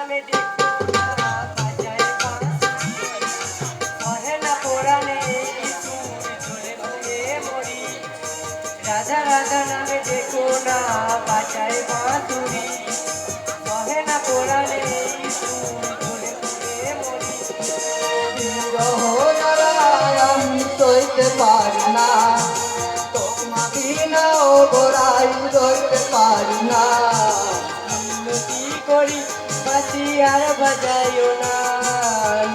নামে দেখো না বাজায় বাঁশি কহে না পুরাণে সুর ঝরে ঘুরে মরি রাধা রাধা নামে দেখো না বাজায় বাঁশুরি কহে না পুরাণে সুর ঝরে ঘুরে মরি আমি সইতে পারি না তোমা বিনা ও গোড়াই সইতে পারি না মিনতি করি বাঁশি আর বাজায়ও না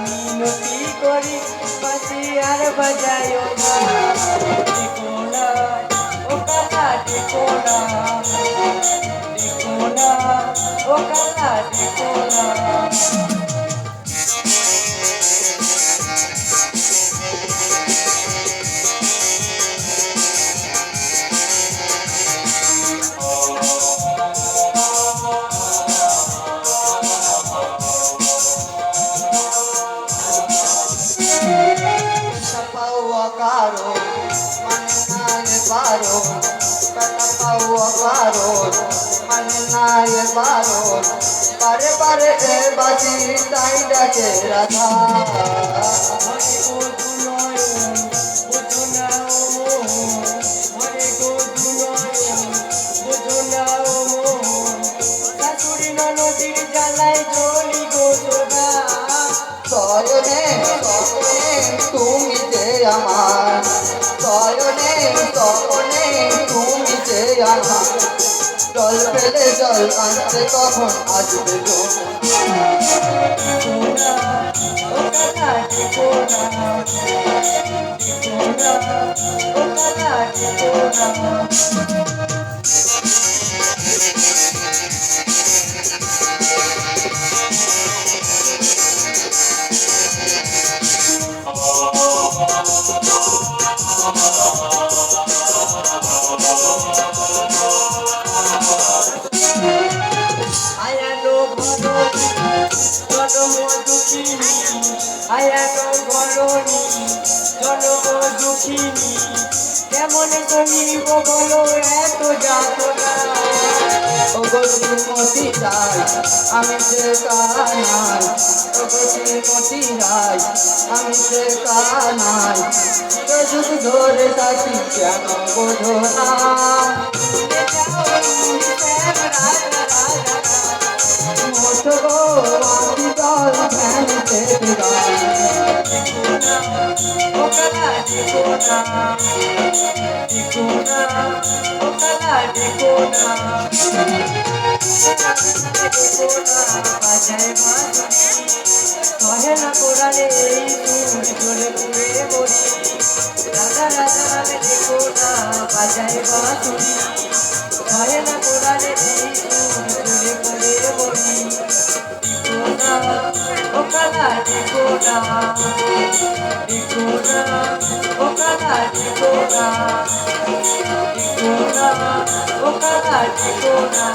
মিনতি করি বাঁশি আর বাজায়ও না দেখো না ও কালা দেখো না দেখো না ও কালা দেখো না পাওয়া কারো মানে নাই পারো টাকা পাওয়া কারো মানে নাই পারো পারে পারে এ বাজি তাই ডাকে রাধা ঘরে গো দুনয়ন বোঝো না ও মোহন ঘরে গো দুনয়ন বোঝো না ও মোহন শাশুড়ি ননদির জ্বালায় জ্বলি গো সোনা সয়নে সপনে তুমি যে আমার সয়নে সপনে তুমি যে আমার জল পেলে জল আনতে কখন আসবে গো দেখো না ও কালা দেখো না দেখো না ও কালা দেখো না আয়ানো ঘরণী জনম দুঃখিনী আয়ানো ঘরণী জনম দুঃখিনী কেমন সহিব বলো এত যাতনা ওগো শ্রীমতী রায় আমি সে কানাই ওগো শ্রীমতী রায় আমি সে কানাই যুগ ধরে থাকি কেন বোঝো না মোট গো আমি দল ভ্যানিতে বিদায় ও কালা দেখো না দেখো না ও কালা দেখো না দেখো না বাজায় বাঁশুরি কহে না পুরাণে এই সুর ঝরে ঘুরে মরি রাধা রাধা নামে দেখো না বাজায় বাঁশুরি কহে না পুরাণে এই সুর ঝরে ঘুরে মরি দেখো না ও কালা দেখো না দেখো না ও কালা দেখো না দেখো না ও কালা দেখো না